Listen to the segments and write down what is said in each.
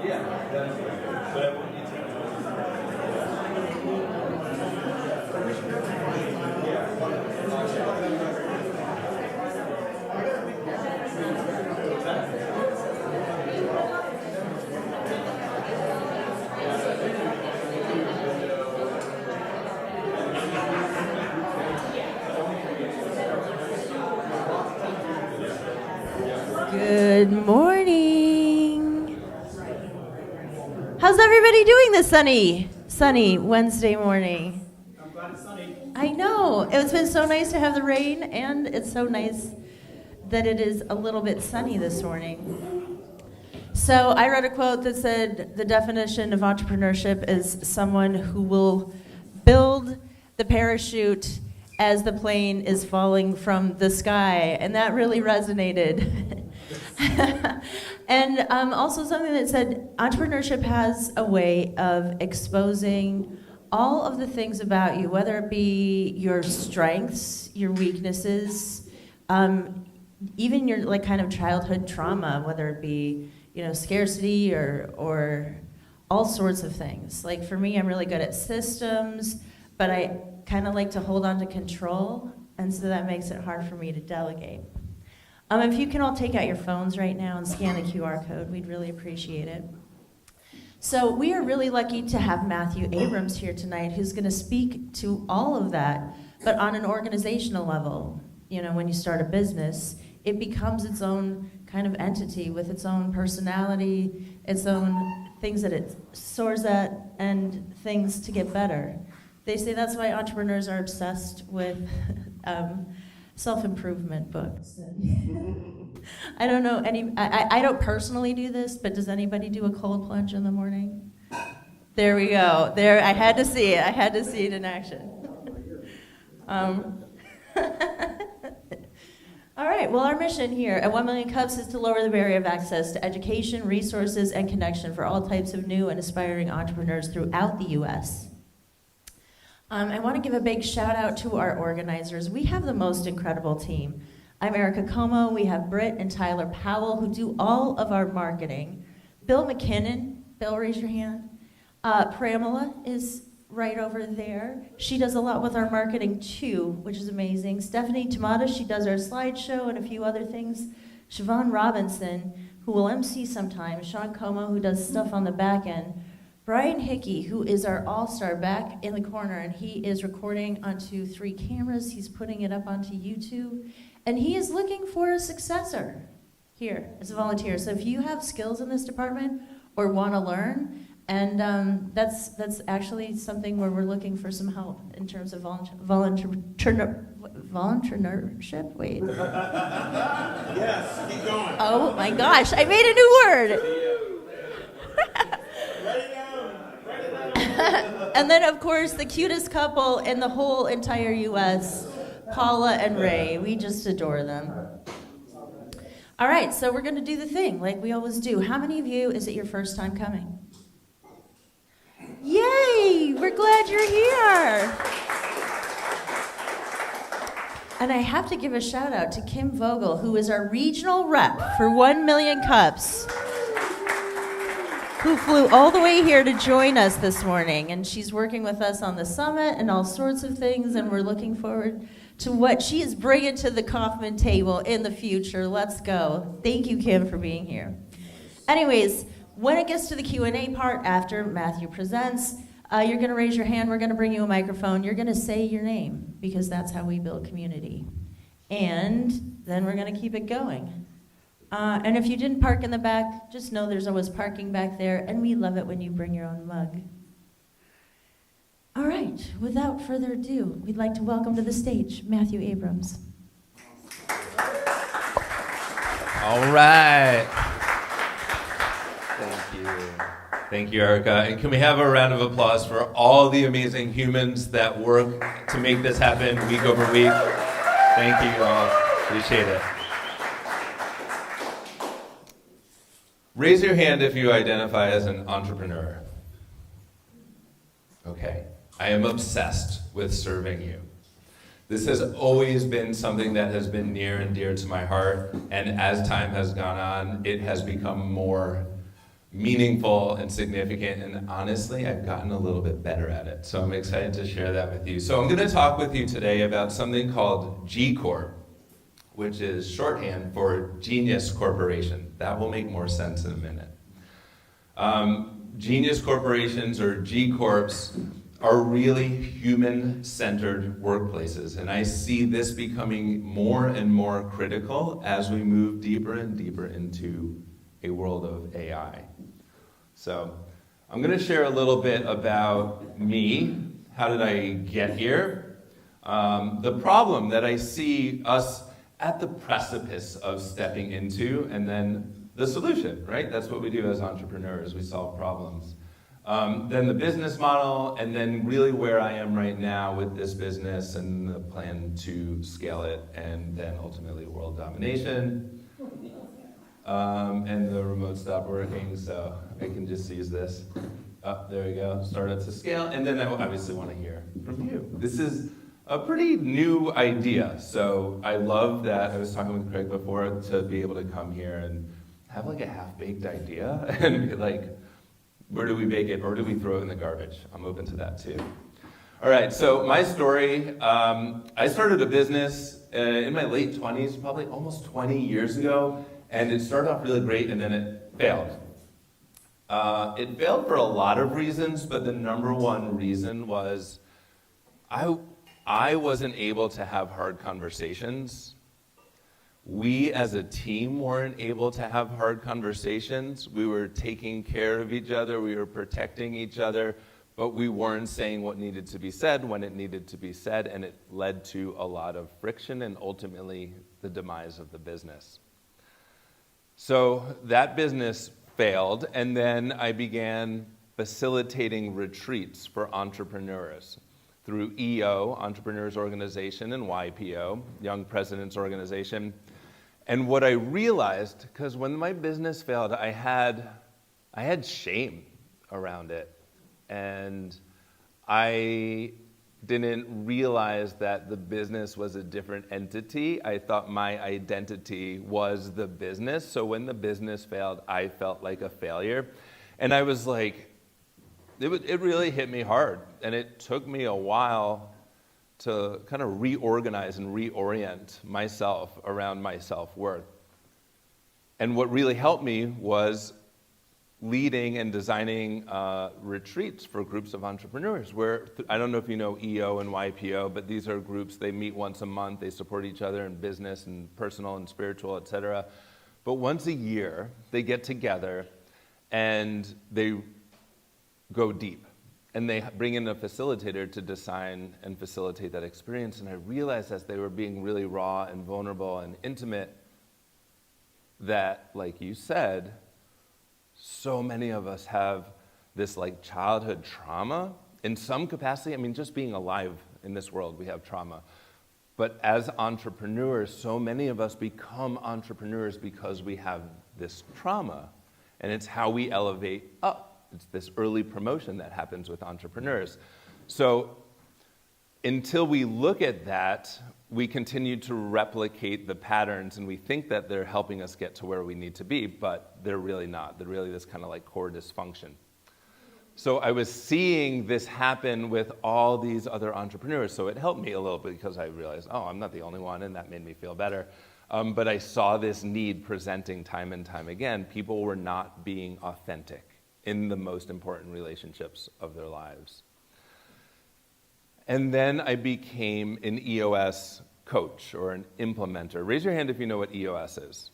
Good morning. How's everybody doing this sunny Wednesday morning? I'm glad it's sunny. I know. It's been so nice to have the rain, and it's so nice that it is a little bit sunny this morning. So I read a quote that said the definition of entrepreneurship is someone who will build the parachute as the plane is falling from the sky, and that really resonated. And also something that said entrepreneurship has a way of exposing all of the things about you, whether it be your strengths, your weaknesses, even your like kind of childhood trauma, whether it be scarcity or all sorts of things. Like for me, I'm really good at systems, but I kind of like to hold on to control, and so that makes it hard for me to delegate. If you can all take out your phones right now and scan the QR code, we'd really appreciate it. So we are really lucky to have Matthew Abrams here tonight, who's going to speak to all of that, but on an organizational level. When you start a business, it becomes its own kind of entity with its own personality, its own things that it soars at, and things to get better. They say that's why entrepreneurs are obsessed with self-improvement books. I don't know I don't personally do this, but does anybody do a cold plunge in the morning? There we go. There, I had to see it. I had to see it in action. All right, well, our mission here at 1 Million Cups is to lower the barrier of access to education, resources, and connection for all types of new and aspiring entrepreneurs throughout the U.S. I want to give a big shout out to our organizers. We have the most incredible team. I'm Erica Como. We have Britt and Tyler Powell who do all of our marketing. Bill McKinnon, Bill, raise your hand. Pramila is right over there. She does a lot with our marketing too, which is amazing. Stephanie Tamata, she does our slideshow and a few other things. Siobhan Robinson, who will MC sometimes. Sean Como, who does stuff on the back end. Brian Hickey, who is our all-star back in the corner, and he is recording onto 3 cameras. He's putting it up onto YouTube, and he is looking for a successor here as a volunteer. So if you have skills in this department or want to learn, and that's actually something where we're looking for some help in terms of volunteership. Wait. Yes, keep going. Oh my gosh, I made a new word. And then, of course, the cutest couple in the whole entire U.S., Paula and Ray. We just adore them. All right, so we're going to do the thing like we always do. How many of you, is it your first time coming? Yay! We're glad you're here. And I have to give a shout out to Kim Vogel, who is our regional rep for 1 Million Cups, who flew all the way here to join us this morning. And she's working with us on the summit and all sorts of things, and we're looking forward to what she is bringing to the Kaufman table in the future. Let's go. Thank you, Kim, for being here. Anyways, when it gets to the Q&A part after Matthew presents, you're going to raise your hand. We're going to bring you a microphone. You're going to say your name, because that's how we build community. And then we're going to keep it going. And if you didn't park in the back, just know there's always parking back there, and we love it when you bring your own mug. All right, without further ado, we'd like to welcome to the stage Matthew Abrams. All right. Thank you. Thank you, Erica. And can we have a round of applause for all the amazing humans that work to make this happen week over week? Thank you all. Appreciate it. Raise your hand if you identify as an entrepreneur. Okay. I am obsessed with serving you. This has always been something that has been near and dear to my heart, and as time has gone on, it has become more meaningful and significant, and honestly, I've gotten a little bit better at it. So I'm excited to share that with you. So I'm going to talk with you today about something called G-Corp, which is shorthand for Genius Corporation. That will make more sense in a minute. Genius corporations, or G-Corps, are really human-centered workplaces, and I see this becoming more and more critical as we move deeper and deeper into a world of AI. So I'm going to share a little bit about me. How did I get here? The problem that I see us at the precipice of stepping into, and then the solution, right? That's what we do as entrepreneurs. We solve problems. Then the business model, and then really where I am right now with this business and the plan to scale it, and then ultimately world domination. And the remote stopped working, so I can just use this. Oh, there we go. Start it to scale, and then I obviously want to hear from you. This is a pretty new idea, so I love that. I was talking with Craig before to be able to come here and have like a half-baked idea and be like, where do we bake it, or do we throw it in the garbage? I'm open to that too. All right, so my story, I started a business in my late 20s, probably almost 20 years ago, and it started off really great, and then it failed. It failed for a lot of reasons, but the number one reason was I wasn't able to have hard conversations. We as a team weren't able to have hard conversations. We were taking care of each other, we were protecting each other, but we weren't saying what needed to be said when it needed to be said, and it led to a lot of friction and ultimately the demise of the business. So that business failed, and then I began facilitating retreats for entrepreneurs through EO, Entrepreneurs Organization, and YPO, Young Presidents Organization. And what I realized, because when my business failed, I had shame around it. And I didn't realize that the business was a different entity. I thought my identity was the business. So when the business failed, I felt like a failure. And I was like, it really hit me hard. And it took me a while to kind of reorganize and reorient myself around my self-worth. And what really helped me was leading and designing retreats for groups of entrepreneurs where, I don't know if you know EO and YPO, but these are groups, they meet once a month, they support each other in business and personal and spiritual, etc. But once a year, they get together and they go deep. And they bring in a facilitator to design and facilitate that experience. And I realized as they were being really raw and vulnerable and intimate that, like you said, so many of us have this like childhood trauma in some capacity. I mean, just being alive in this world, we have trauma. But as entrepreneurs, so many of us become entrepreneurs because we have this trauma. And it's how we elevate up. It's this early promotion that happens with entrepreneurs. So until we look at that, we continue to replicate the patterns, and we think that they're helping us get to where we need to be, but they're really not. They're really this kind of like core dysfunction. So I was seeing this happen with all these other entrepreneurs, so it helped me a little bit because I realized, oh, I'm not the only one, and that made me feel better. But I saw this need presenting time and time again. People were not being authentic in the most important relationships of their lives. And then I became an EOS coach or an implementer. Raise your hand if you know what EOS is.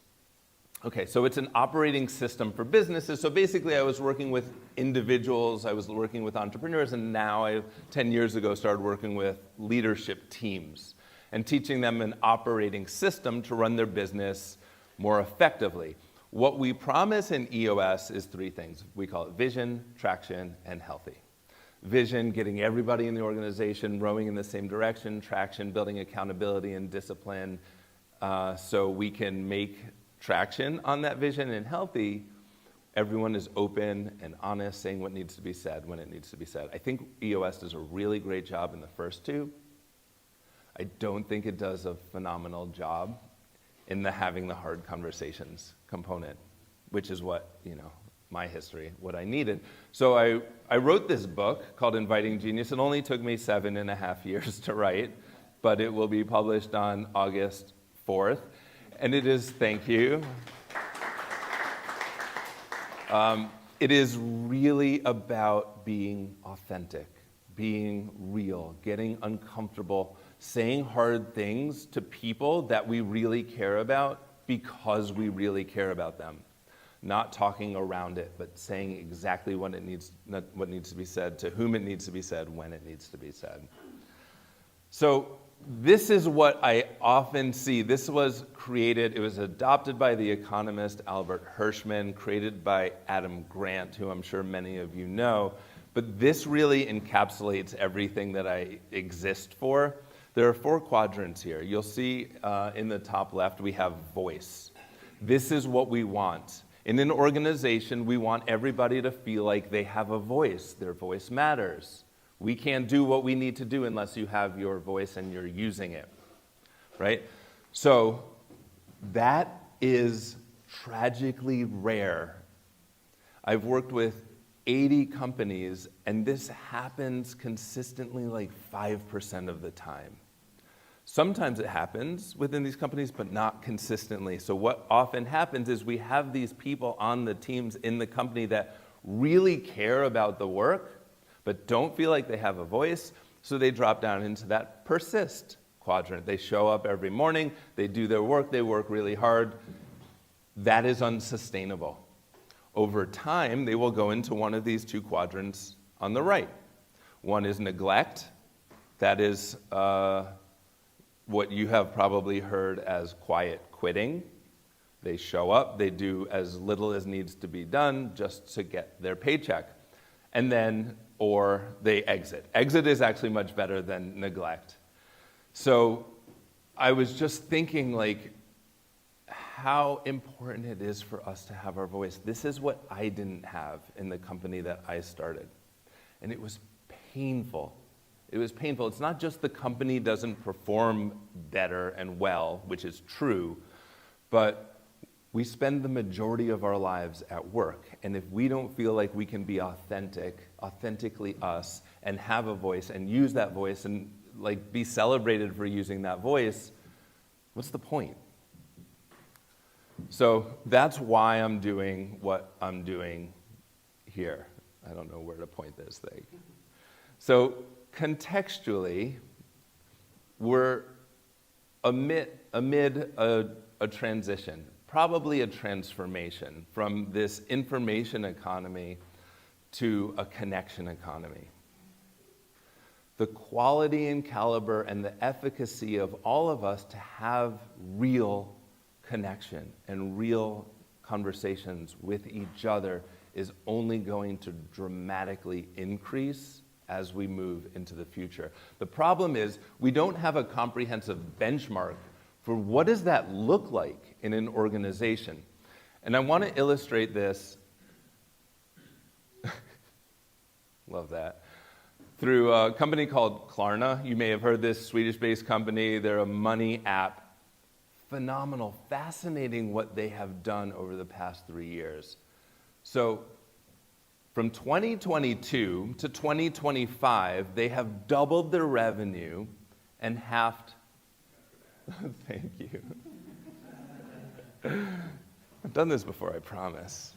Okay, so it's an operating system for businesses. So basically I was working with individuals, I was working with entrepreneurs, and now I, 10 years ago, started working with leadership teams and teaching them an operating system to run their business more effectively. What we promise in EOS is three things. We call it vision, traction, and healthy. Vision, getting everybody in the organization rowing in the same direction. Traction, building accountability and discipline so we can make traction on that vision. And healthy, everyone is open and honest, saying what needs to be said when it needs to be said. I think EOS does a really great job in the first two. I don't think it does a phenomenal job in the having the hard conversations component, which is what, my history, what I needed. So I wrote this book called Inviting Genius. It only took me 7.5 years to write, but it will be published on August 4th. And it is, thank you. It is really about being authentic, being real, getting uncomfortable, saying hard things to people that we really care about because we really care about them. Not talking around it, but saying exactly what needs to be said, to whom it needs to be said, when it needs to be said. So this is what I often see. This was created, it was adopted by the economist Albert Hirschman, created by Adam Grant, who I'm sure many of you know. But this really encapsulates everything that I exist for. There are 4 quadrants here. You'll see in the top left, we have voice. This is what we want. In an organization, we want everybody to feel like they have a voice. Their voice matters. We can't do what we need to do unless you have your voice and you're using it, right? So that is tragically rare. I've worked with 80 companies, and this happens consistently like 5% of the time. Sometimes it happens within these companies, but not consistently. So what often happens is we have these people on the teams in the company that really care about the work, but don't feel like they have a voice, so they drop down into that persist quadrant. They show up every morning, they do their work, they work really hard. That is unsustainable. Over time, they will go into one of these 2 quadrants on the right. One is neglect. That is what you have probably heard as quiet quitting. They show up, they do as little as needs to be done just to get their paycheck. And then, or they exit. Exit is actually much better than neglect. So I was just thinking, like, how important it is for us to have our voice. This is what I didn't have in the company that I started. And it was painful. It was painful. It's not just the company doesn't perform better and well, which is true, but we spend the majority of our lives at work. And if we don't feel like we can be authentically us, and have a voice and use that voice and like be celebrated for using that voice, what's the point? So that's why I'm doing what I'm doing here. I don't know where to point this thing. So contextually, we're amid a transition, probably a transformation from this information economy to a connection economy. The quality and caliber and the efficacy of all of us to have real connection and real conversations with each other is only going to dramatically increase as we move into the future. The problem is we don't have a comprehensive benchmark for what does that look like in an organization. And I want to illustrate this, love that, through a company called Klarna. You may have heard this, Swedish-based company. They're a money app. Phenomenal, fascinating what they have done over the past 3 years. So from 2022 to 2025, they have doubled their revenue and halved. Thank you. I've done this before, I promise.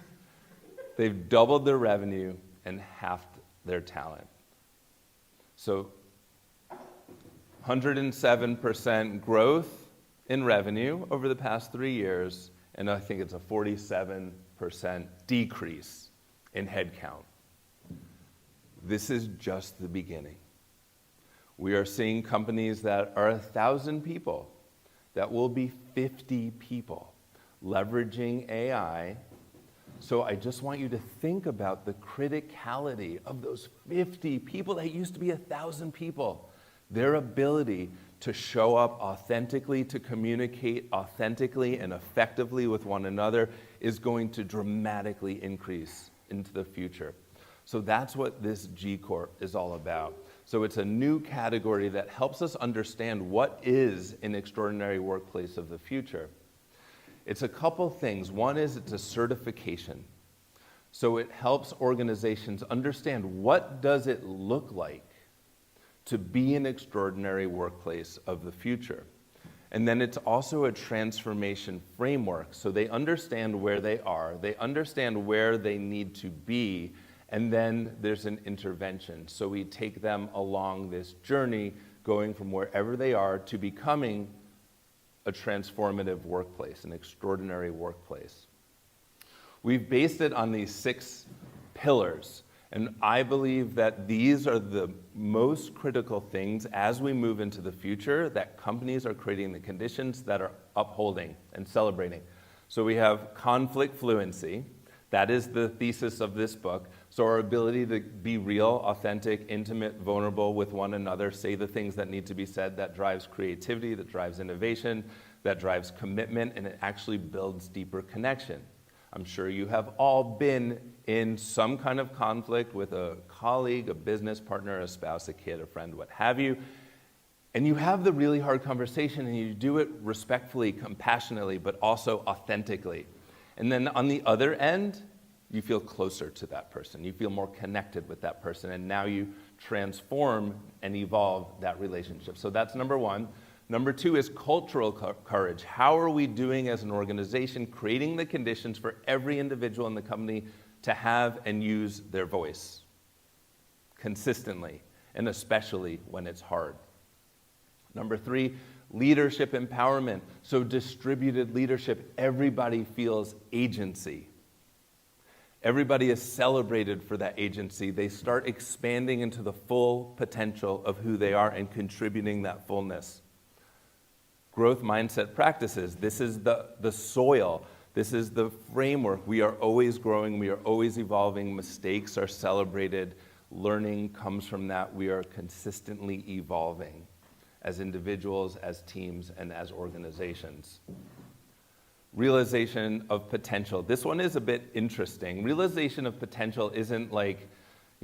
They've doubled their revenue and halved their talent. So 107% growth in revenue over the past 3 years, and I think it's a 47% decrease in headcount. This is just the beginning. We are seeing companies that are 1,000 people that will be 50 people leveraging AI. So I just want you to think about the criticality of those 50 people that used to be 1,000 people. Their ability to show up authentically, to communicate authentically and effectively with one another is going to dramatically increase into the future. So that's what this G-Corp is all about. So it's a new category that helps us understand what is an extraordinary workplace of the future. It's a couple things. One is it's a certification. So it helps organizations understand what does it look like to be an extraordinary workplace of the future. And then it's also a transformation framework, so they understand where they are, they understand where they need to be, and then there's an intervention. So we take them along this journey, going from wherever they are to becoming a transformative workplace, an extraordinary workplace. We've based it on these 6 pillars, and I believe that these are the most critical things as we move into the future, that companies are creating the conditions that are upholding and celebrating. So we have conflict fluency. That is the thesis of this book. So our ability to be real, authentic, intimate, vulnerable with one another, say the things that need to be said, that drives creativity, that drives innovation, that drives commitment, and it actually builds deeper connection. I'm sure you have all been in some kind of conflict with a colleague, a business partner, a spouse, a kid, a friend, what have you. And you have the really hard conversation and you do it respectfully, compassionately, but also authentically. And then on the other end, you feel closer to that person. You feel more connected with that person. And now you transform and evolve that relationship. So that's number 1. Number 2 is cultural courage. How are we doing as an organization, creating the conditions for every individual in the company to have and use their voice consistently, and especially when it's hard? Number 3, leadership empowerment. So distributed leadership, everybody feels agency. Everybody is celebrated for that agency. They start expanding into the full potential of who they are and contributing that fullness. Growth mindset practices. This is the soil. This is the framework. We are always growing. We are always evolving. Mistakes are celebrated. Learning comes from that. We are consistently evolving as individuals, as teams, and as organizations. Realization of potential. This one is a bit interesting. Realization of potential isn't like,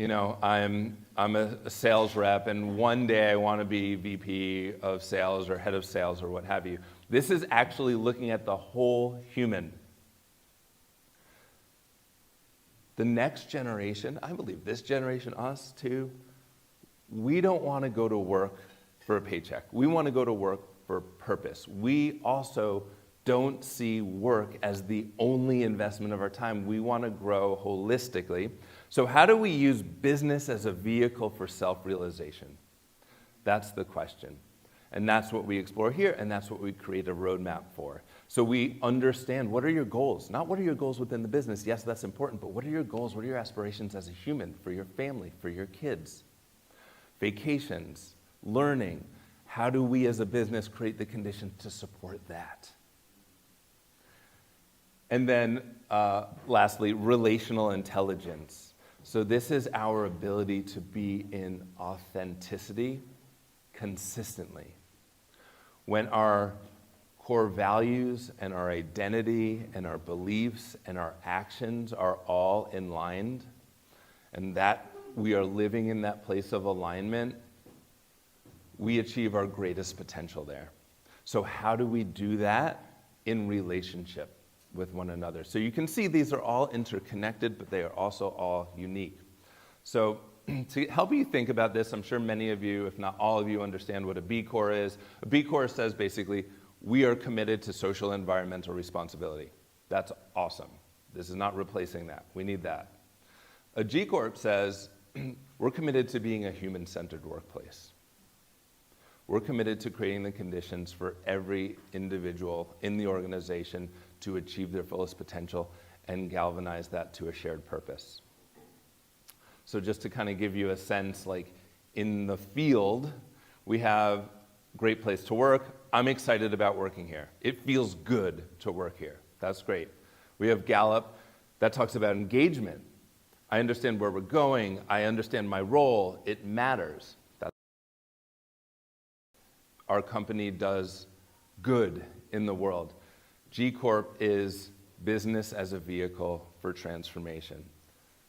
I'm a sales rep and one day I want to be VP of sales or head of sales or what have you. This is actually looking at the whole human. The next generation, I believe this generation, us too, we don't want to go to work for a paycheck. We want to go to work for purpose. We also don't see work as the only investment of our time. We want to grow holistically. So how do we use business as a vehicle for self-realization? That's the question. And that's what we explore here, and that's what we create a roadmap for. So we understand, what are your goals? Not what are your goals within the business. Yes, that's important, but what are your goals? What are your aspirations as a human, for your family, for your kids? Vacations, learning. How do we as a business create the conditions to support that? And then lastly, relational intelligence. So this is our ability to be in authenticity consistently. When our core values and our identity and our beliefs and our actions are all in line, and that we are living in that place of alignment, we achieve our greatest potential there. So how do we do that? In relationship with one another. So you can see these are all interconnected, but they are also all unique. So to help you think about this, I'm sure many of you, if not all of you, understand what a B Corp is. A B Corp says basically, we are committed to social and environmental responsibility. That's awesome. This is not replacing that. We need that. A G Corp says, we're committed to being a human-centered workplace. We're committed to creating the conditions for every individual in the organization to achieve their fullest potential and galvanize that to a shared purpose. So just to kind of give you a sense, like in the field, we have great place to work. I'm excited about working here. It feels good to work here. That's great. We have Gallup that talks about engagement. I understand where we're going. I understand my role. It matters. Our company does good in the world. G-Corp is business as a vehicle for transformation.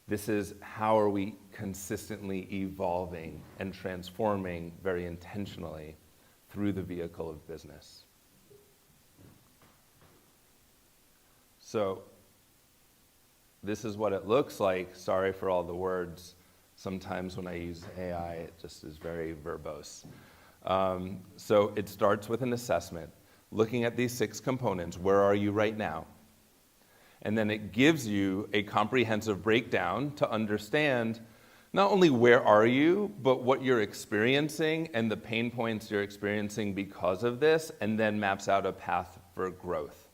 This is how are we consistently evolving and transforming very intentionally through the vehicle of business. So this is what it looks like. Sorry for all the words. Sometimes when I use AI, it just is very verbose. So it starts with an assessment, looking at these 6 components. Where are you right now? And then it gives you a comprehensive breakdown to understand not only where are you, but what you're experiencing and the pain points you're experiencing because of this, and then maps out a path for growth.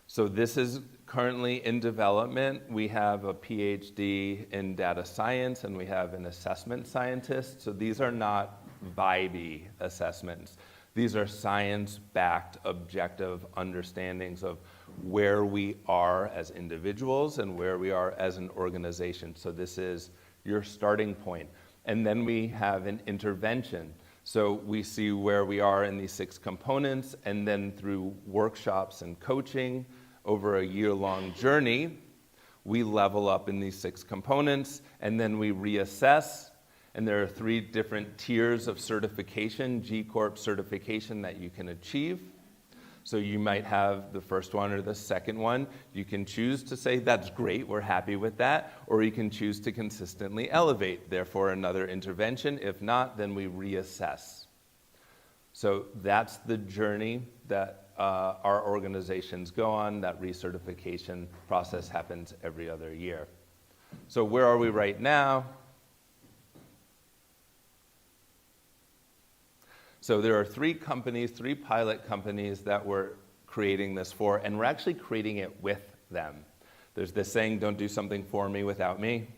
So this is currently in development. We have a PhD in data science, and we have an assessment scientist. So these are not vibey assessments. These are science-backed, objective understandings of where we are as individuals and where we are as an organization. So this is your starting point. And then we have an intervention. So we see where we are in these 6 components, and then through workshops and coaching over a year-long journey, we level up in these 6 components, and then we reassess. And there are 3 different tiers of certification, G-Corp certification, that you can achieve. So you might have the first one or the second one. You can choose to say, that's great, we're happy with that, or you can choose to consistently elevate, therefore another intervention. If not, then we reassess. So that's the journey that our organizations go on. That recertification process happens every other year. So where are we right now? So there are 3 companies, 3 pilot companies that we're creating this for, and we're actually creating it with them. There's this saying, don't do something for me without me.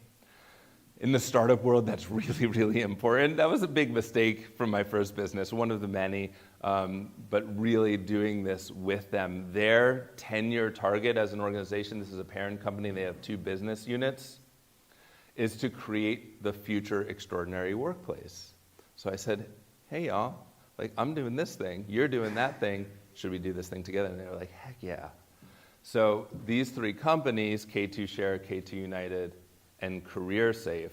In the startup world, that's really, really important. That was a big mistake from my first business, one of the many, but really doing this with them. Their 10-year target as an organization, this is a parent company, they have 2 business units, is to create the future extraordinary workplace. So I said, hey y'all, like I'm doing this thing, you're doing that thing, should we do this thing together? And they were like, heck yeah. So these 3 companies, K2 Share, K2 United, and CareerSafe,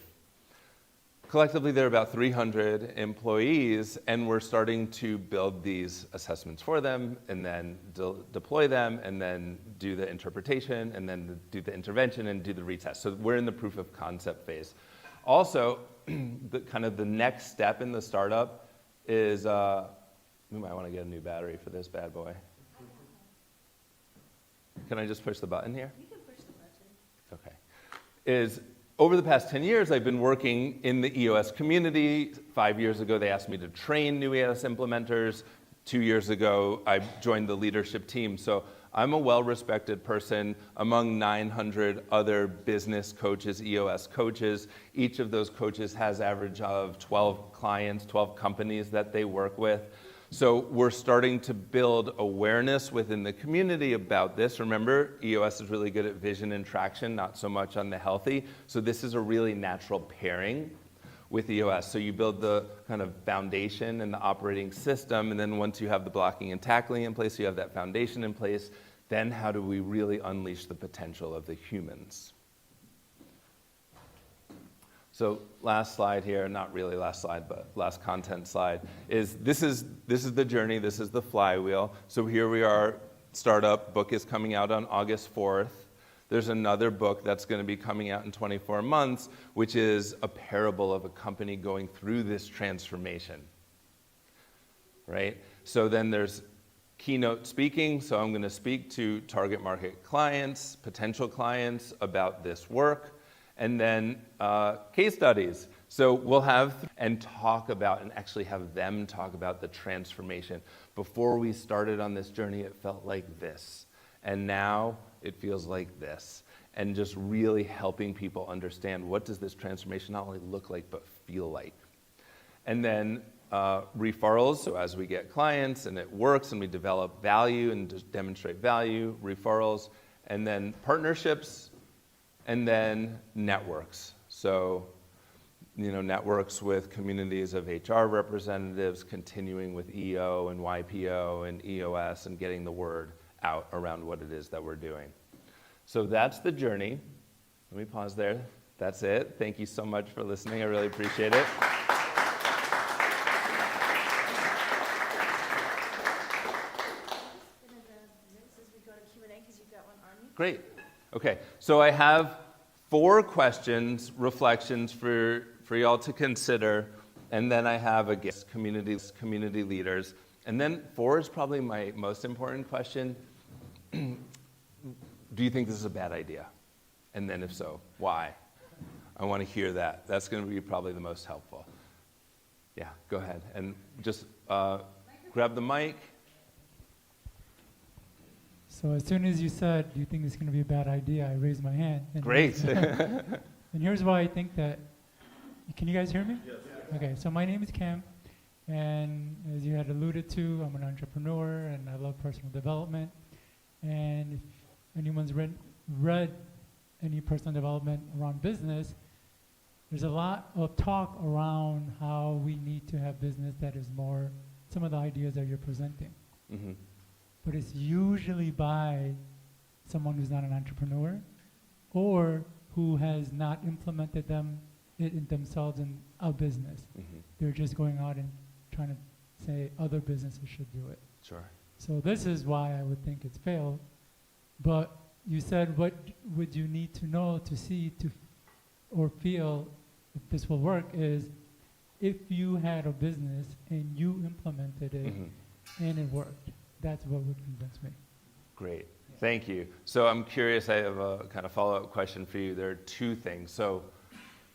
collectively they're about 300 employees, and we're starting to build these assessments for them, and then deploy them, and then do the interpretation, and then do the intervention, and do the retest. So we're in the proof of concept phase. Also, the next step in the startup is, we might want to get a new battery for this bad boy. Can I just push the button here? You can push the button. Okay. Is over the past 10 years, I've been working in the EOS community. 5 years ago, they asked me to train new EOS implementers. 2 years ago, I joined the leadership team. So I'm a well-respected person among 900 other business coaches, EOS coaches. Each of those coaches has average of 12 clients, 12 companies that they work with. So we're starting to build awareness within the community about this. Remember, EOS is really good at vision and traction, not so much on the healthy. So this is a really natural pairing with EOS. So you build the kind of foundation and the operating system, and then once you have the blocking and tackling in place, you have that foundation in place, then how do we really unleash the potential of the humans? So last slide here, not really last slide, but last content slide, is this is the journey, this is the flywheel. So here we are, startup, book is coming out on August 4th. There's another book that's going to be coming out in 24 months, which is a parable of a company going through this transformation, right? So then there's keynote speaking, so I'm going to speak to target market clients, potential clients about this work. And then case studies. So we'll have and talk about and actually have them talk about the transformation. Before we started on this journey, it felt like this. And now it feels like this. And just really helping people understand what does this transformation not only look like, but feel like. And then referrals, so as we get clients and it works and we develop value and just demonstrate value, referrals. And then partnerships. And then networks. So, networks with communities of HR representatives, continuing with EO and YPO and EOS and getting the word out around what it is that we're doing. So that's the journey. Let me pause there. That's it. Thank you so much for listening. I really appreciate it. As we go to Q&A, because you've got one on you. Great. Okay, so I have 4 questions, reflections for y'all to consider, and then I have a guest, community leaders. And then 4 is probably my most important question. Do you think this is a bad idea? And then if so, why? I want to hear that. That's going to be probably the most helpful. Yeah, go ahead. And just grab the mic. So as soon as you said, do you think this is going to be a bad idea, I raised my hand. And Great. And here's why I think that, can you guys hear me? Yes. Okay, so my name is Cam, and as you had alluded to, I'm an entrepreneur, and I love personal development. And if anyone's read any personal development around business, there's a lot of talk around how we need to have business that is more, some of the ideas that you're presenting. Mm-hmm. But it's usually by someone who's not an entrepreneur or who has not implemented it in themselves in a business. Mm-hmm. They're just going out and trying to say other businesses should do it. Sure. So this is why I would think it's failed. But you said, what would you need to know to see or feel if this will work is if you had a business and you implemented it and it worked. That's what would convince me. Great. Thank you. So I'm curious, I have a kind of follow-up question for you. There are 2 things. So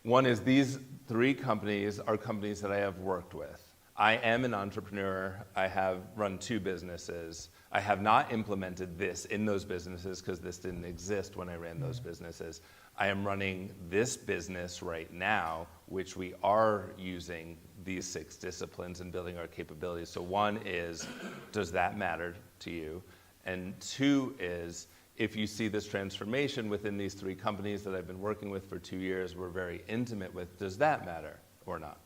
one is these 3 companies are companies that I have worked with. I am an entrepreneur. I have run 2 businesses. I have not implemented this in those businesses because this didn't exist when I ran those businesses. I am running this business right now, which we are using these 6 disciplines and building our capabilities. So one is, does that matter to you? And 2 is, if you see this transformation within these 3 companies that I've been working with for 2 years, we're very intimate with, does that matter or not?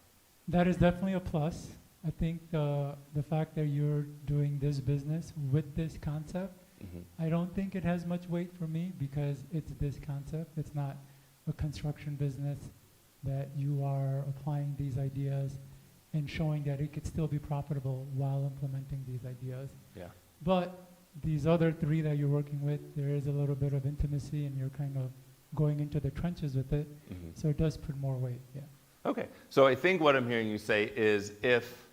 That is definitely a plus. I think the fact that you're doing this business with this concept, I don't think it has much weight for me because it's this concept. It's not a construction business that you are applying these ideas and showing that it could still be profitable while implementing these ideas. Yeah. But these other 3 that you're working with, there is a little bit of intimacy and you're kind of going into the trenches with it. So it does put more weight, yeah. Okay, so I think what I'm hearing you say is if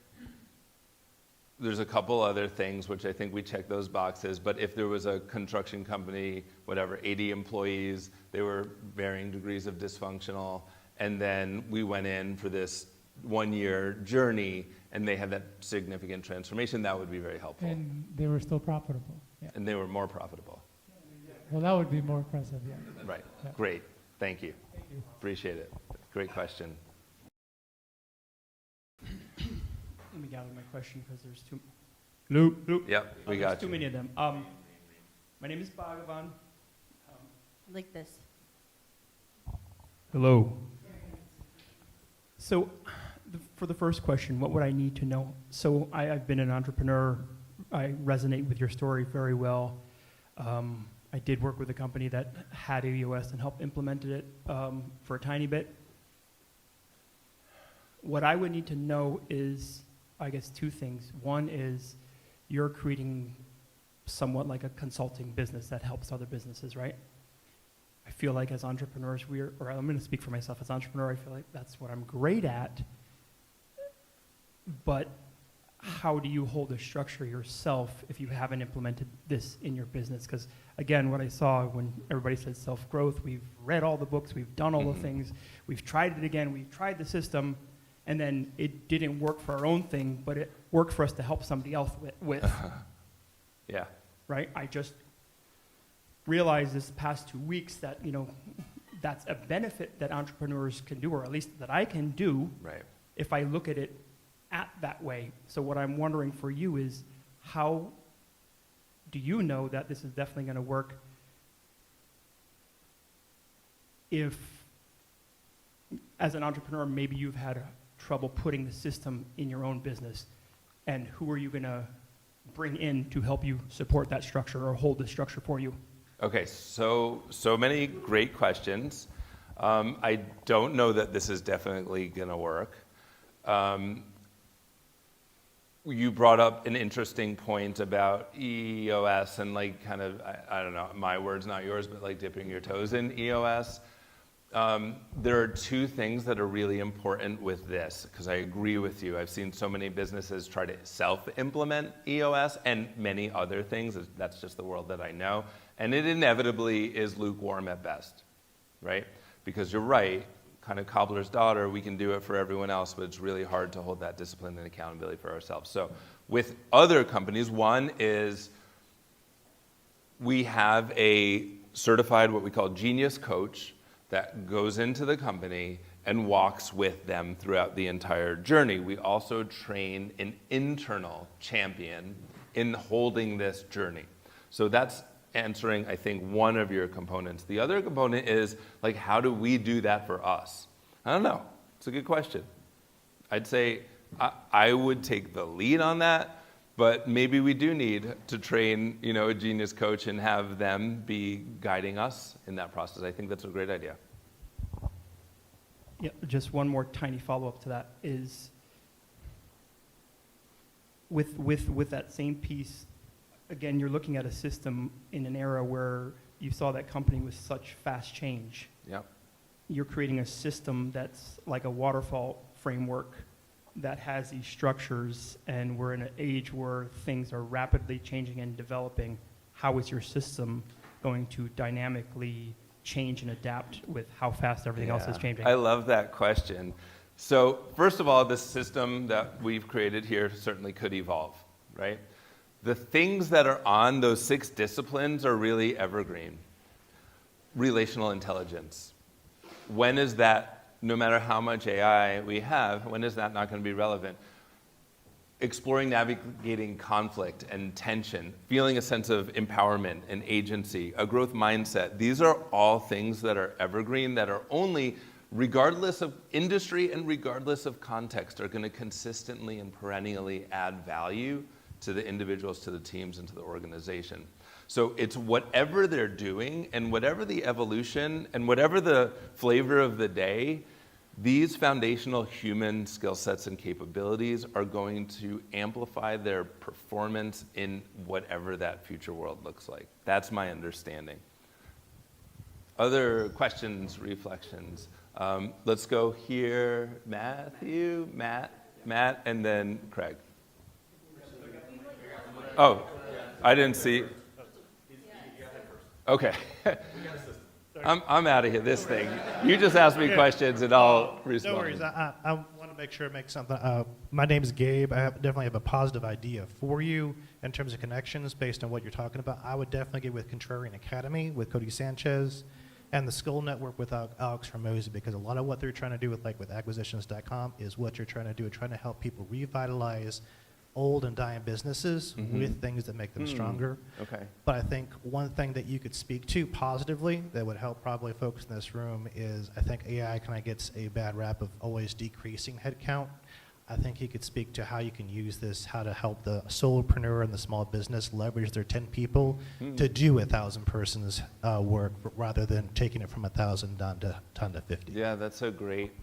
there's a couple other things, which I think we check those boxes, but if there was a construction company, whatever, 80 employees, they were varying degrees of dysfunctional, and then we went in for this 1-year journey, and they had that significant transformation, that would be very helpful. And they were still profitable, yeah. And they were more profitable. Well, that would be more impressive, yeah. Right, Yeah. great, thank you. Thank you. Appreciate it, great question. Let me gather my question because there's too. Hello. Yep, we got There's too you. many of them. My name is Bhagavan. Like this. Hello. So, for the first question, what would I need to know? So, I've been an entrepreneur. I resonate with your story very well. I did work with a company that had AWS and helped implemented it for a tiny bit. What I would need to know is, I guess, 2 things. One is you're creating somewhat like a consulting business that helps other businesses, right? I feel like as entrepreneurs, or I'm going to speak for myself as an entrepreneur, I feel like that's what I'm great at. But how do you hold a structure yourself if you haven't implemented this in your business? Because again, what I saw when everybody said self-growth, we've read all the books, we've done all the things, we've tried it again, we've tried the system, and then it didn't work for our own thing, but it worked for us to help somebody else with. Yeah. Right? I just realized this past 2 weeks that, that's a benefit that entrepreneurs can do, or at least that I can do, Right. if I look at it at that way. So what I'm wondering for you is, how do you know that this is definitely going to work if, as an entrepreneur, maybe you've had trouble putting the system in your own business, and who are you going to bring in to help you support that structure or hold the structure for you? Okay, so many great questions. I don't know that this is definitely going to work. you brought up an interesting point about EOS and like kind of, I don't know, my words, not yours, but like dipping your toes in EOS. There are two things that are really important with this, because I agree with you. I've seen so many businesses try to self-implement EOS and many other things. That's just the world that I know. And it inevitably is lukewarm at best, right? Because you're right, kind of cobbler's daughter, we can do it for everyone else, but it's really hard to hold that discipline and accountability for ourselves. So with other companies, one is we have a certified, what we call genius coach, that goes into the company and walks with them throughout the entire journey. We also train an internal champion in holding this journey. So that's answering, I think, one of your components. The other component is, like, how do we do that for us? I don't know. It's a good question. I'd say I would take the lead on that, but maybe we do need to train, a genius coach and have them be guiding us in that process. I think that's a great idea. Yeah, just one more tiny follow-up to that is with that same piece, again, you're looking at a system in an era where you saw that company with such fast change. Yeah. You're creating a system that's like a waterfall framework that has these structures, and we're in an age where things are rapidly changing and developing. How is your system going to dynamically change and adapt with how fast everything else is changing? I love that question. So first of all, the system that we've created here certainly could evolve, right? The things that are on those 6 disciplines are really evergreen. Relational intelligence. When is that, no matter how much AI we have, when is that not going to be relevant? Exploring, navigating conflict and tension, feeling a sense of empowerment and agency, a growth mindset. These are all things that are evergreen, that are only, regardless of industry and regardless of context, are going to consistently and perennially add value to the individuals, to the teams, and to the organization. So it's whatever they're doing and whatever the evolution and whatever the flavor of the day, these foundational human skill sets and capabilities are going to amplify their performance in whatever that future world looks like. That's my understanding. Other questions, reflections? Let's go here. Matthew, Matt, and then Craig. Oh, I didn't see. Okay. I'm out of here, this thing. You just ask me questions and I'll respond. No worries. I want to make sure I make something. My name is Gabe. I definitely have a positive idea for you in terms of connections based on what you're talking about. I would definitely get with Contrarian Academy, with Cody Sanchez, and the Skill Network with Alex Hormozy, because a lot of what they're trying to do with acquisitions.com is what you're trying to do, trying to help people revitalize old and dying businesses with things that make them stronger. Okay. But I think one thing that you could speak to positively that would help probably folks in this room is I think AI kind of gets a bad rap of always decreasing headcount. I think you could speak to how you can use this, how to help the solopreneur and the small business leverage their 10 people to do 1,000 persons work rather than taking it from 1,000 down to 50. Yeah, that's a great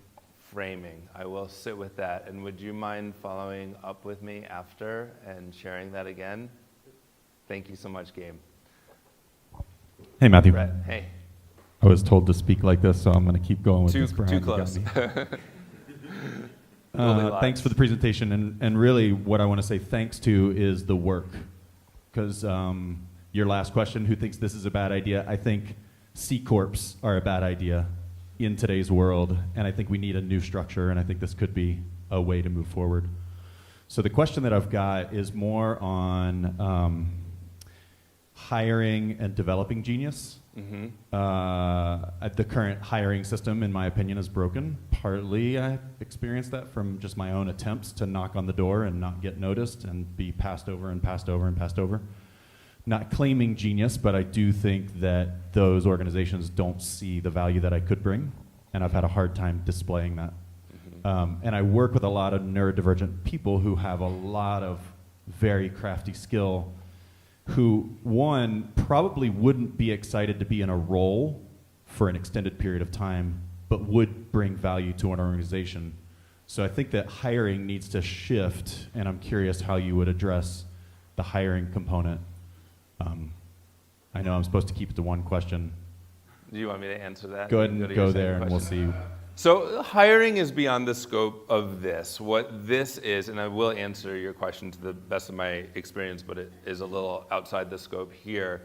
framing. I will sit with that. And would you mind following up with me after and sharing that again? Thank you so much, Gabe. Hey, Matthew. Brett, hey. I was told to speak like this, so I'm going to keep going with Too this. Brian. close. Thanks for the presentation. And really what I want to say thanks to is the work. Because your last question, who thinks this is a bad idea? I think C-Corps are a bad idea in today's world, and I think we need a new structure, and I think this could be a way to move forward. So the question that I've got is more on hiring and developing genius. The current hiring system, in my opinion, is broken. Partly I experienced that from just my own attempts to knock on the door and not get noticed and be passed over and passed over and passed over. Not claiming genius, but I do think that those organizations don't see the value that I could bring, and I've had a hard time displaying that. And I work with a lot of neurodivergent people who have a lot of very crafty skill, who, one, probably wouldn't be excited to be in a role for an extended period of time, but would bring value to an organization. So I think that hiring needs to shift, and I'm curious how you would address the hiring component. I know I'm supposed to keep it to one question. Do you want me to answer that? Go ahead and to go your there, second and we'll question. see. So hiring is beyond the scope of this. What this is, and I will answer your question to the best of my experience, but it is a little outside the scope here.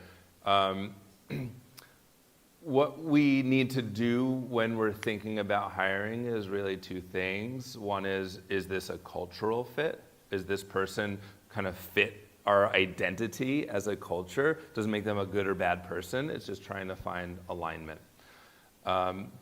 What we need to do when we're thinking about hiring is really two things. One is this a cultural fit? Is this person kind of fit our identity as a culture? Doesn't make them a good or bad person. It's just trying to find alignment.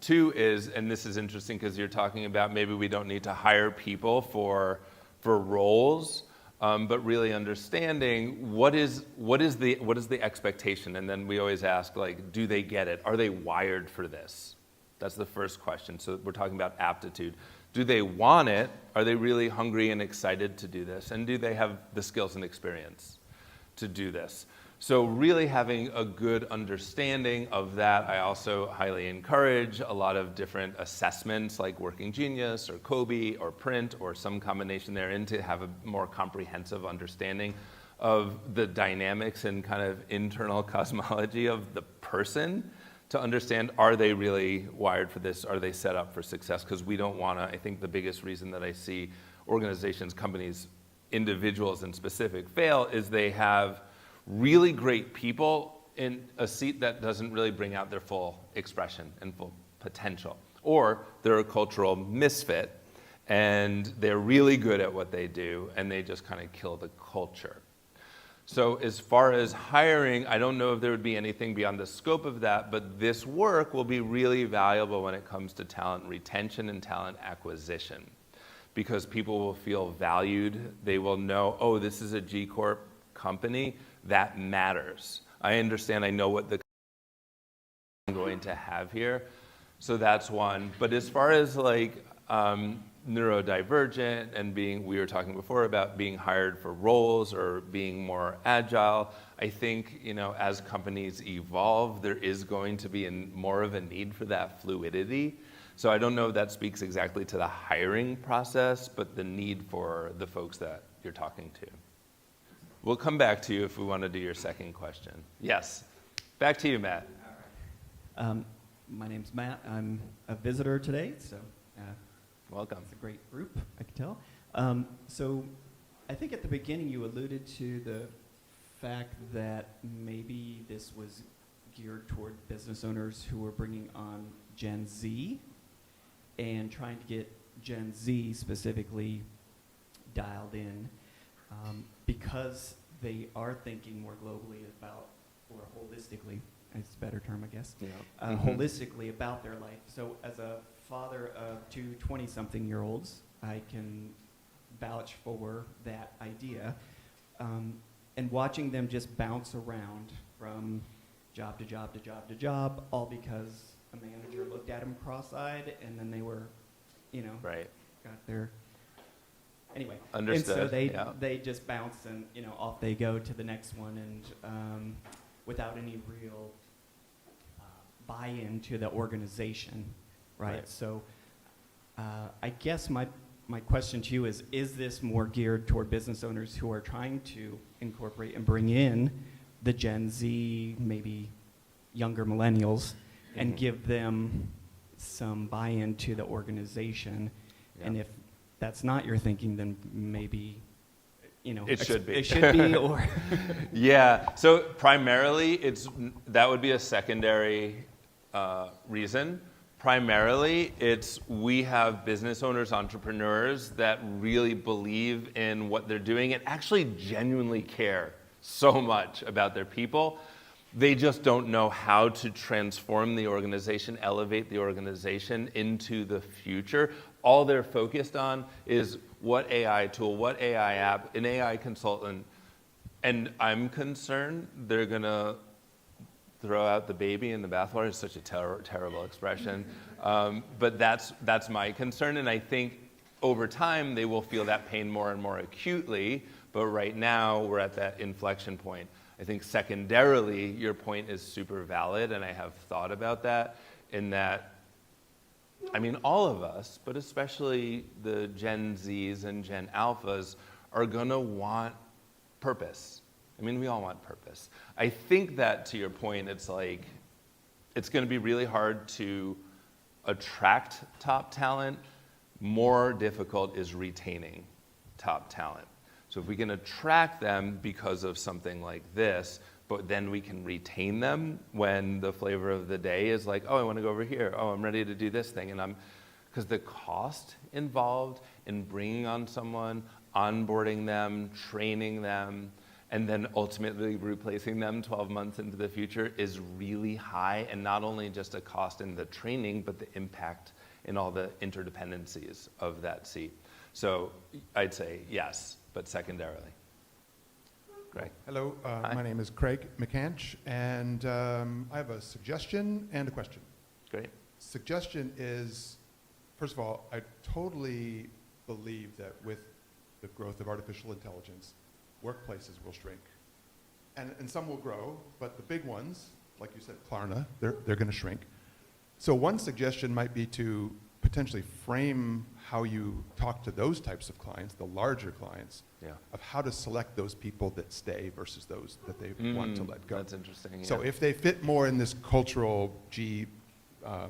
Two is, and this is interesting because you're talking about maybe we don't need to hire people for roles, but really understanding what is the expectation, and then we always ask, like, do they get it? Are they wired for this? That's the first question. So we're talking about aptitude. Do they want it? Are they really hungry and excited to do this? And do they have the skills and experience to do this? So really having a good understanding of that. I also highly encourage a lot of different assessments like Working Genius or COBE or Print or some combination therein to have a more comprehensive understanding of the dynamics and kind of internal cosmology of the person to understand, are they really wired for this? Are they set up for success? Because we don't want to, I think the biggest reason that I see organizations, companies, individuals in specific fail is they have really great people in a seat that doesn't really bring out their full expression and full potential. Or they're a cultural misfit and they're really good at what they do and they just kind of kill the culture. So as far as hiring, I don't know if there would be anything beyond the scope of that, but this work will be really valuable when it comes to talent retention and talent acquisition, because people will feel valued. They will know, oh, this is a G-Corp company. That matters. I understand, I know what the I'm going to have here. So that's one. But as far as like neurodivergent and we were talking before about being hired for roles or being more agile, I think, as companies evolve, there is going to be more of a need for that fluidity. So I don't know if that speaks exactly to the hiring process, but the need for the folks that you're talking to. We'll come back to you if we want to do your second question. Yes, back to you, Matt. My name's Matt. I'm a visitor today, so Welcome. it's a great group, I can tell. So I think at the beginning you alluded to the fact that maybe this was geared toward business owners who were bringing on Gen Z and trying to get Gen Z specifically dialed in. Because they are thinking more globally about, or holistically, it's a better term, I guess, Yeah. holistically about their life. So as a father of two 20-something-year-olds, I can vouch for that idea. And watching them just bounce around from job to job to job to job, all because a manager looked at them cross-eyed, and then they were, Right. got their... Anyway, Understood. and so they just bounce and off they go to the next one, and without any real buy-in to the organization, right? So I guess my question to you is this more geared toward business owners who are trying to incorporate and bring in the Gen Z, maybe younger millennials, and give them some buy-in to the organization? Yeah. And if that's not your thinking, then maybe, It should be. It should be, or... Yeah, so primarily that would be a secondary reason. Primarily, we have business owners, entrepreneurs that really believe in what they're doing and actually genuinely care so much about their people. They just don't know how to transform the organization, elevate the organization into the future. All they're focused on is what AI tool, what AI app, an AI consultant. And I'm concerned they're going to throw out the baby in the bathwater. It's such a terrible expression. But that's my concern. And I think over time, they will feel that pain more and more acutely. But right now, we're at that inflection point. I think secondarily, your point is super valid, and I have thought about that, in that I mean, all of us, but especially the Gen Zs and Gen Alphas, are gonna want purpose. I mean, we all want purpose. I think that, to your point, it's like, it's gonna be really hard to attract top talent. More difficult is retaining top talent. So if we can attract them because of something like this, but then we can retain them when the flavor of the day is like, oh, I want to go over here. Oh, I'm ready to do this thing. And because the cost involved in bringing on someone, onboarding them, training them, and then ultimately replacing them 12 months into the future is really high. And not only just a cost in the training, but the impact in all the interdependencies of that seat. So I'd say yes, but secondarily. Greg. Hello, Hi. my name is Craig McCanch, and I have a suggestion and a question. Great. Suggestion is, first of all, I totally believe that with the growth of artificial intelligence, workplaces will shrink. And some will grow, but the big ones, like you said, Klarna, they're going to shrink. So one suggestion might be to potentially frame how you talk to those types of clients, the larger clients, Yeah. of how to select those people that stay versus those that they want to let go. That's interesting. So yeah. if they fit more in this cultural G-Corp.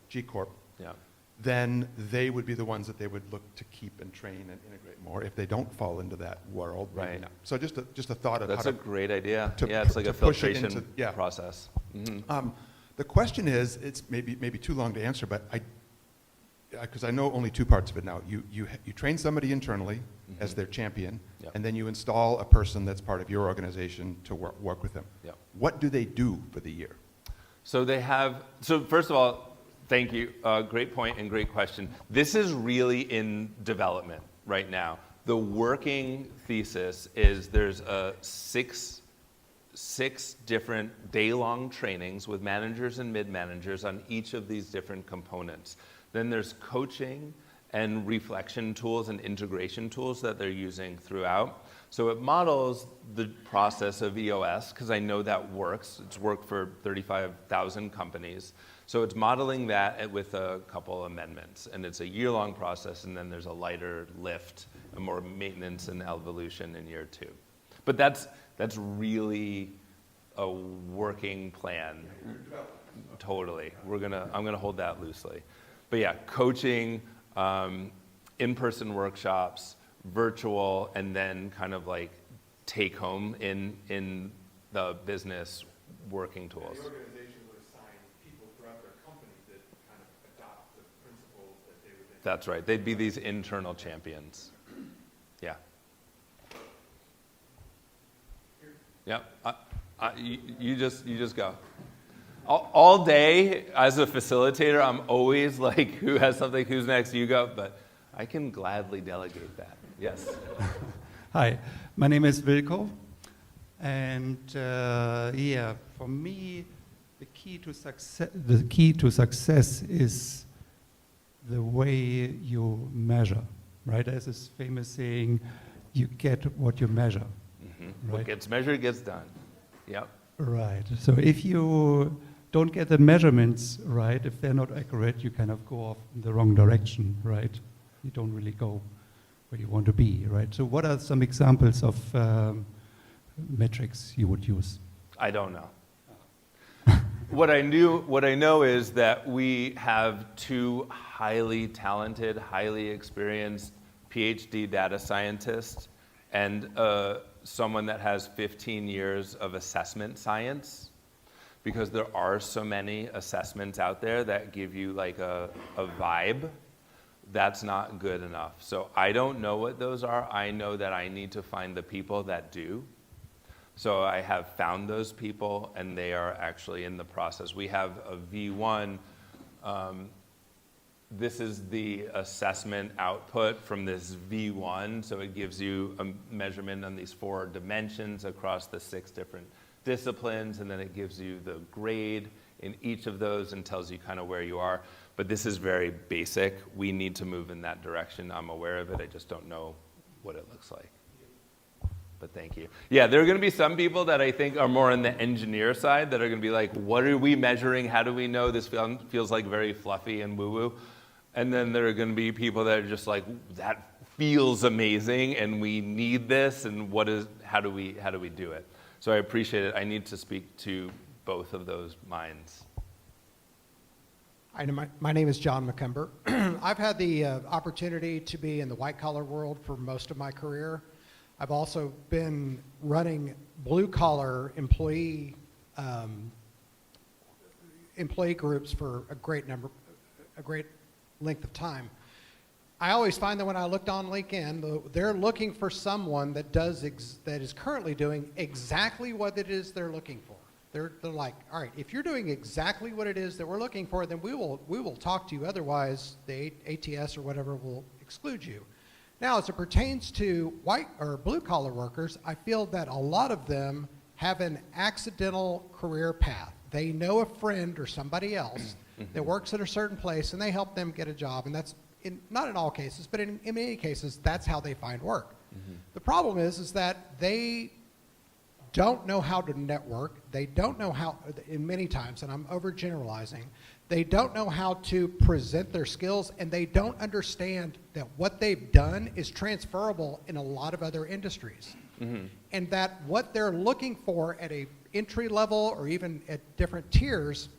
G-Corp, Yeah. then they would be the ones that they would look to keep and train and integrate more. If they don't fall into that world, maybe Right. not. So just a thought of That's how a great idea. to Yeah, it's like to a push it filtration into- yeah. process. The question is, it's maybe too long to answer, but because I know only two parts of it now. You train somebody internally as their champion, Yep. and then you install a person that's part of your organization to work with them. Yep. What do they do for the year? So first of all, thank you. Great point and great question. This is really in development right now. The working thesis is there's six different day-long trainings with managers and mid-managers on each of these different components. Then there's coaching and reflection tools and integration tools that they're using throughout. So it models the process of EOS, because I know that works. It's worked for 35,000 companies. So it's modeling that with a couple amendments. And it's a year-long process, and then there's a lighter lift, and more maintenance and evolution in year 2. But that's really a working plan. Totally. I'm gonna hold that loosely. But yeah, coaching, in-person workshops, virtual, and then kind of like take home in the business working tools. The organization would assign people throughout their company that kind of adopt the principles that they would. That's right. They'd be these internal champions. Yeah. Yep. You just go. All day as a facilitator, I'm always like, who has something, who's next, you go. But I can gladly delegate that. Yes. Hi, my name is Wilko. And for me, the key to success is the way you measure, right? There's this famous saying, you get what you measure. Mm-hmm. Right? What gets measured gets done. Yep. Right. So if you don't get the measurements right, if they're not accurate, you kind of go off in the wrong direction, right? You don't really go where you want to be, right? So what are some examples of metrics you would use? I don't know. What I know is that we have 2 highly talented, highly experienced PhD data scientists and someone that has 15 years of assessment science, because there are so many assessments out there that give you like a vibe. That's not good enough. So I don't know what those are. I know that I need to find the people that do. So I have found those people, and they are actually in the process. We have a V1. This is the assessment output from this V1. So it gives you a measurement on these 4 dimensions across the 6 different disciplines, and then it gives you the grade in each of those and tells you kind of where you are. But this is very basic. We need to move in that direction. I'm aware of it. I just don't know what it looks like. But thank you. Yeah, there are going to be some people that I think are more on the engineer side that are going to be like, what are we measuring? How do we know this feels like very fluffy and woo-woo? And then there are going to be people that are just like, that feels amazing and we need this, and how do we do it? So I appreciate it. I need to speak to both of those minds. Hi, my name is John McCumber. I've had the opportunity to be in the white-collar world for most of my career. I've also been running blue-collar employee groups for a great length of time. I always find that when I looked on LinkedIn, they're looking for someone that is currently doing exactly what it is they're looking for. They're like, all right, if you're doing exactly what it is that we're looking for, then we will talk to you. Otherwise, the ATS or whatever will exclude you. Now, as it pertains to white or blue-collar workers, I feel that a lot of them have an accidental career path. They know a friend or somebody else that works at a certain place, and they help them get a job. And that's not in all cases, but in many cases, that's how they find work. The problem is that they don't know how to network. They don't know how, in many times, and I'm overgeneralizing, they don't know how to present their skills, and they don't understand that what they've done is transferable in a lot of other industries. And that what they're looking for at a entry level or even at different tiers,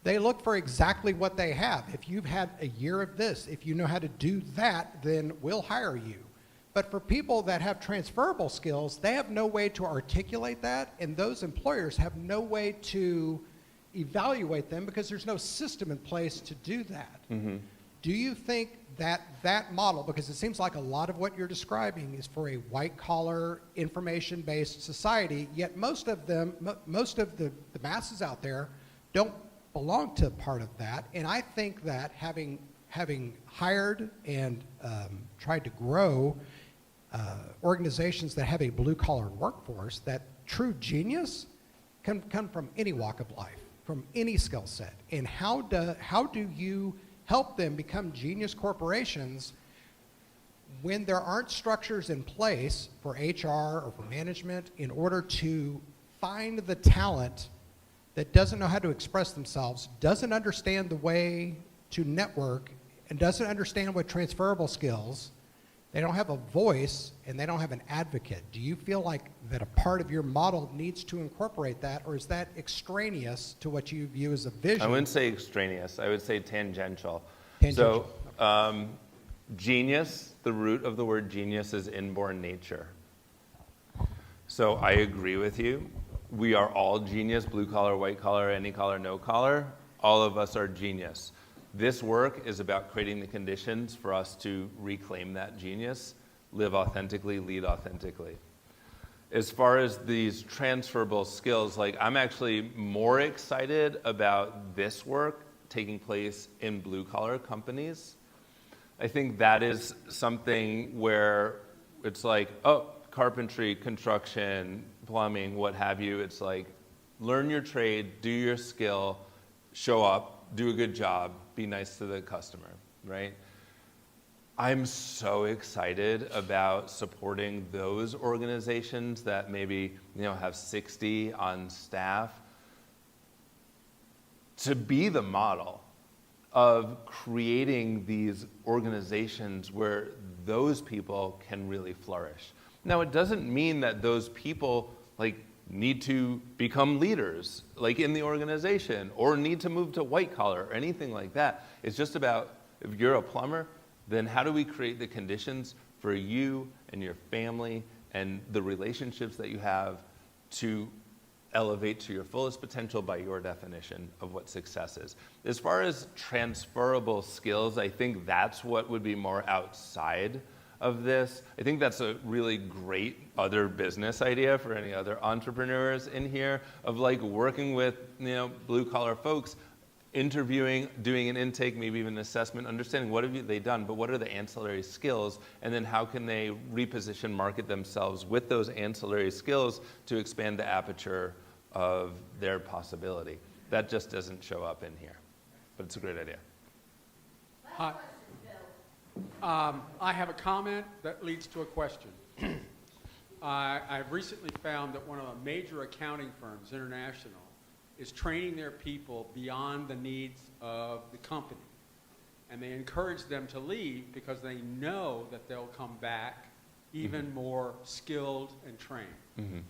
they look for exactly what they have. If you've had a year of this, if you know how to do that, then we'll hire you. But for people that have transferable skills, they have no way to articulate that, and those employers have no way to evaluate them because there's no system in place to do that. Do you think that that model, because it seems like a lot of what you're describing is for a white-collar, information-based society, yet most of the masses out there don't belong to part of that, and I think that having hired and tried to grow organizations that have a blue-collar workforce, that true genius can come from any walk of life, from any skill set. And how do you help them become genius corporations when there aren't structures in place for HR or for management in order to find the talent that doesn't know how to express themselves, doesn't understand the way to network, and doesn't understand what transferable skills? They don't have a voice, and they don't have an advocate. Do you feel like that a part of your model needs to incorporate that, or is that extraneous to what you view as a vision? I wouldn't say extraneous. I would say tangential. Tangential. So genius, the root of the word genius is inborn nature. So I agree with you. We are all genius, blue collar, white collar, any collar, no collar. All of us are genius. This work is about creating the conditions for us to reclaim that genius, live authentically, lead authentically. As far as these transferable skills, like I'm actually more excited about this work taking place in blue collar companies. I think that is something where it's like, oh, carpentry, construction, plumbing, what have you. It's like, learn your trade, do your skill, show up, do a good job, be nice to the customer, right? I'm so excited about supporting those organizations that maybe have 60 on staff to be the model of creating these organizations where those people can really flourish. Now, it doesn't mean that those people need to become leaders in the organization or need to move to white collar or anything like that. It's just about, if you're a plumber, then how do we create the conditions for you and your family and the relationships that you have to elevate to your fullest potential by your definition of what success is. As far as transferable skills, I think that's what would be more outside of this. I think that's a really great other business idea for any other entrepreneurs in here of working with blue collar folks, interviewing, doing an intake, maybe even an assessment, understanding what have they done, but what are the ancillary skills, and then how can they reposition, market themselves with those ancillary skills to expand the aperture of their possibility. That just doesn't show up in here, but it's a great idea. I have a comment that leads to a question. I've recently found that one of the major accounting firms, international, is training their people beyond the needs of the company. And they encourage them to leave because they know that they'll come back even more skilled and trained.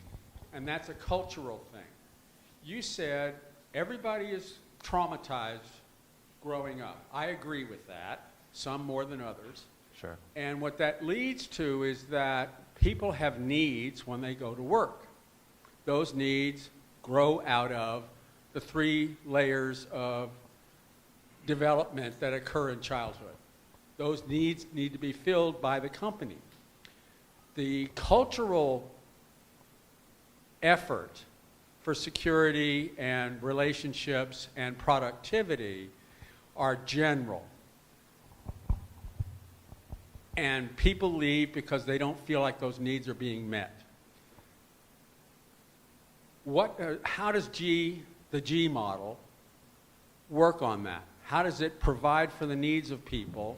And that's a cultural thing. You said everybody is traumatized growing up. I agree with that, some more than others. Sure. And what that leads to is that people have needs when they go to work. Those needs grow out of the 3 layers of development that occur in childhood. Those needs need to be filled by the company. The cultural effort for security and relationships and productivity are general. And people leave because they don't feel like those needs are being met. How does the G model work on that? How does it provide for the needs of people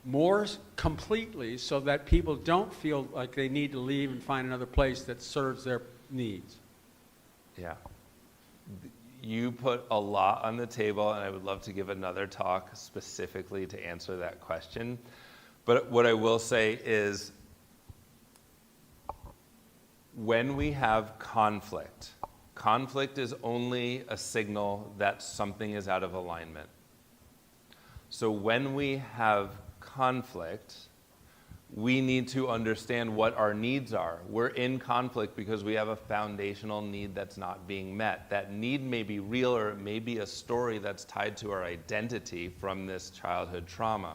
more completely so that people don't feel like they need to leave and find another place that serves their needs? Yeah. You put a lot on the table, and I would love to give another talk specifically to answer that question. But what I will say is, when we have conflict, conflict is only a signal that something is out of alignment. So when we have conflict, we need to understand what our needs are. We're in conflict because we have a foundational need that's not being met. That need may be real, or it may be a story that's tied to our identity from this childhood trauma.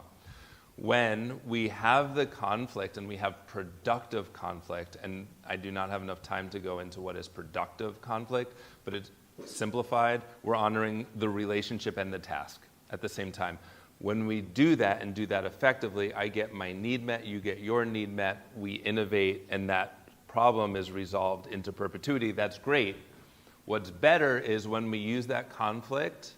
When we have the conflict and we have productive conflict, and I do not have enough time to go into what is productive conflict, but it's simplified, we're honoring the relationship and the task at the same time. When we do that and do that effectively, I get my need met, you get your need met, we innovate, and that problem is resolved into perpetuity. That's great. What's better is when we use that conflict,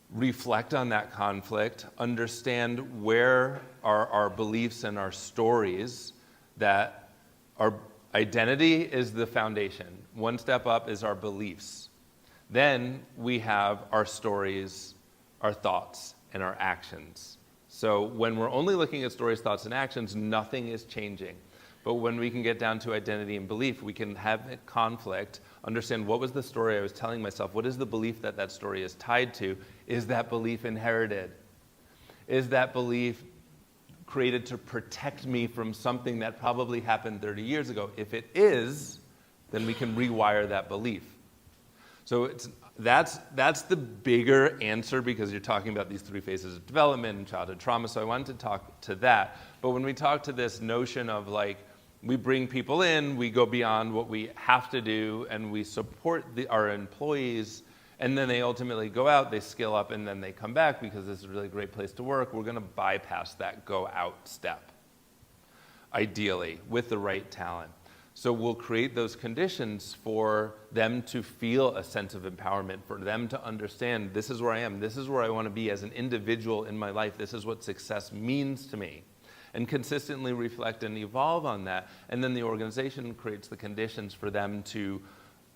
reflect on that conflict, understand where are our beliefs and our stories, that our identity is the foundation. One step up is our beliefs. Then we have our stories, our thoughts, and our actions. So when we're only looking at stories, thoughts, and actions, nothing is changing. But when we can get down to identity and belief, we can have conflict, understand what was the story I was telling myself, what is the belief that that story is tied to, is that belief inherited? Is that belief created to protect me from something that probably happened 30 years ago? If it is, then we can rewire that belief. So that's the bigger answer, because you're talking about these 3 phases of development and childhood trauma, so I wanted to talk to that. But when we talk to this notion of, like, we bring people in, we go beyond what we have to do, and we support our employees, and then they ultimately go out, they skill up, and then they come back because this is a really great place to work. We're going to bypass that go out step, ideally, with the right talent. So we'll create those conditions for them to feel a sense of empowerment, for them to understand, this is where I am, this is where I want to be as an individual in my life, this is what success means to me, and consistently reflect and evolve on that. And then the organization creates the conditions for them to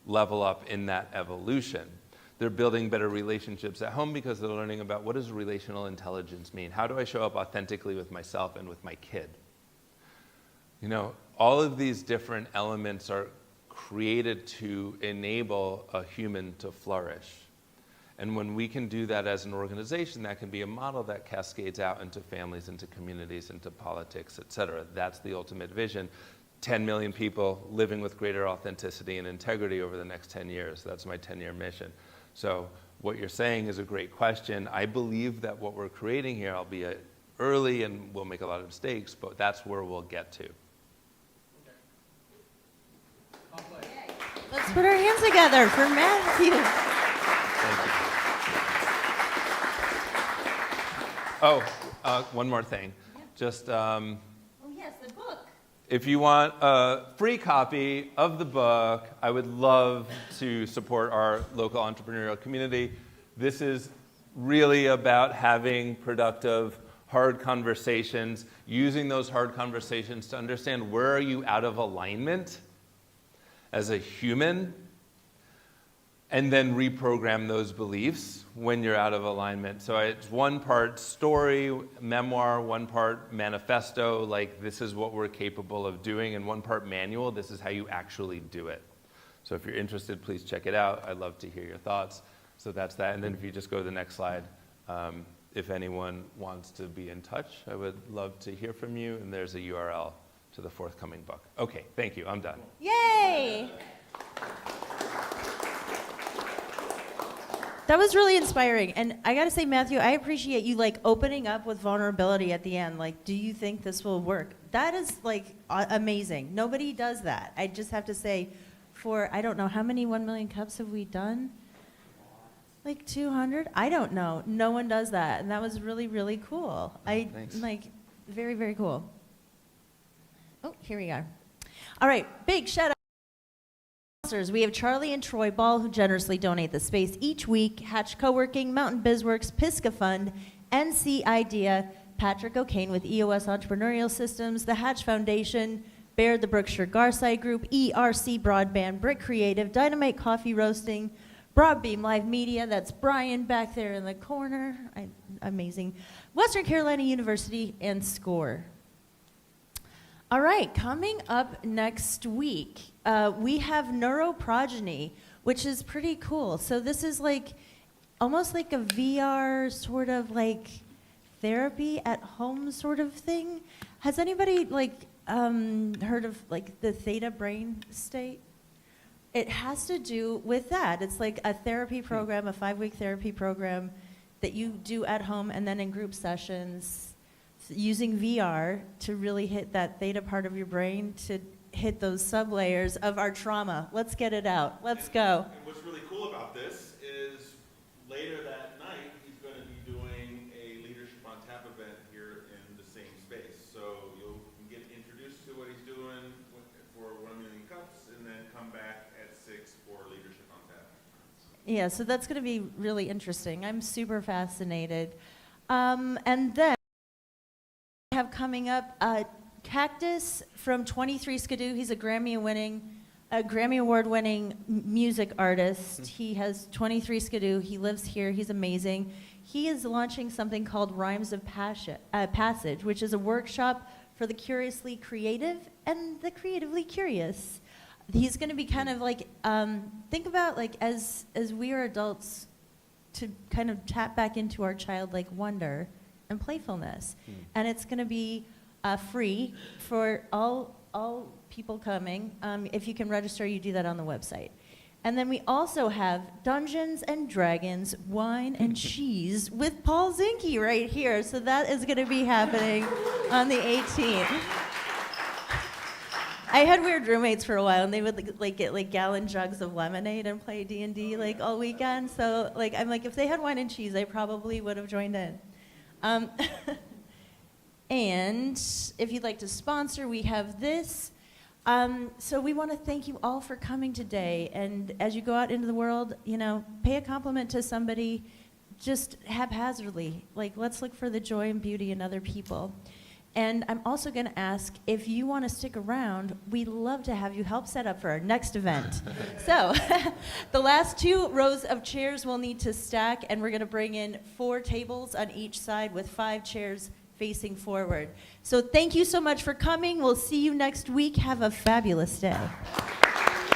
level up in that evolution. They're building better relationships at home because they're learning about, what does relational intelligence mean? How do I show up authentically with myself and with my kid? You know, all of these different elements are created to enable a human to flourish. And when we can do that as an organization, that can be a model that cascades out into families, into communities, into politics, et cetera. That's the ultimate vision. 10 million people living with greater authenticity and integrity over the next 10 years. That's my 10-year mission. So what you're saying is a great question. I believe that what we're creating here, albeit early and we'll make a lot of mistakes, but that's where we'll get to. Let's put our hands together for Matthew. Thank you. Oh, one more thing. Just Oh, yes, the book. if you want a free copy of the book, I would love to support our local entrepreneurial community. This is really about having productive, hard conversations, using those hard conversations to understand where are you out of alignment as a human, and then reprogram those beliefs when you're out of alignment. So it's one part story, memoir, one part manifesto, like this is what we're capable of doing, and one part manual, this is how you actually do it. So if you're interested, please check it out. I'd love to hear your thoughts. So that's that. And then if you just go to the next slide, if anyone wants to be in touch, I would love to hear from you. And there's a URL to the forthcoming book. Okay, thank you. I'm done. Yay! That was really inspiring. And I got to say, Matthew, I appreciate you like opening up with vulnerability at the end. Like, do you think this will work? That is like amazing. Nobody does that. I just have to say, for, I don't know, how many 1 million cups have we done? Like 200? I don't know. No one does that. And that was really, really cool. Thanks. Like, very, very cool. Oh, here we are. All right, big shout out. We have Charlie and Troy Ball, who generously donate the space each week, Hatch Co-working, Mountain BizWorks, Pisca Fund, NC Idea, Patrick O'Kane with EOS Entrepreneurial Systems, the Hatch Foundation, Baird, the Brookshire Garside Group, ERC Broadband, Brick Creative, Dynamite Coffee Roasting, Broadbeam Live Media, that's Brian back there in the corner, amazing, Western Carolina University, and SCORE. All right, coming up next week, we have neuroprogeny, which is pretty cool. So this is like almost like a VR sort of like therapy at home sort of thing. Has anybody like heard of like the theta brain state? It has to do with that. It's like a therapy program, a 5-week therapy program that you do at home and then in group sessions, using VR to really hit that theta part of your brain to hit those sublayers of our trauma. Let's get it out. Let's go. And what's really cool about this is later that night, he's going to be doing a Leadership on Tap event here in the same space. So you'll get introduced to what he's doing for 1 million cups and then come back at 6 for Leadership on Tap. Yeah, so that's going to be really interesting. I'm super fascinated. And then have coming up Cactus from 23 Skidoo. He's a Grammy Award-winning music artist. He has 23 Skidoo. He lives here. He's amazing. He is launching something called Rhymes of Passage, which is a workshop for the curiously creative and the creatively curious. He's going to be kind of like, think about like as we are adults to kind of tap back into our childlike wonder and playfulness. And it's going to be free for all people coming. If you can register, you do that on the website. And then we also have Dungeons and Dragons, Wine and Cheese with Paul Zinke right here. So that is going to be happening on the 18th. I had weird roommates for a while, and they would like get like gallon jugs of lemonade and play D&D like all weekend. So like I'm like, if they had wine and cheese, I probably would have joined in. And if you'd like to sponsor, we have this. So we want to thank you all for coming today. And as you go out into the world, you know, pay a compliment to somebody just haphazardly. Like, let's look for the joy and beauty in other people. And I'm also going to ask, if you want to stick around, we'd love to have you help set up for our next event. So the last 2 rows of chairs will need to stack, and we're going to bring in 4 tables on each side with 5 chairs facing forward. So thank you so much for coming. We'll see you next week. Have a fabulous day.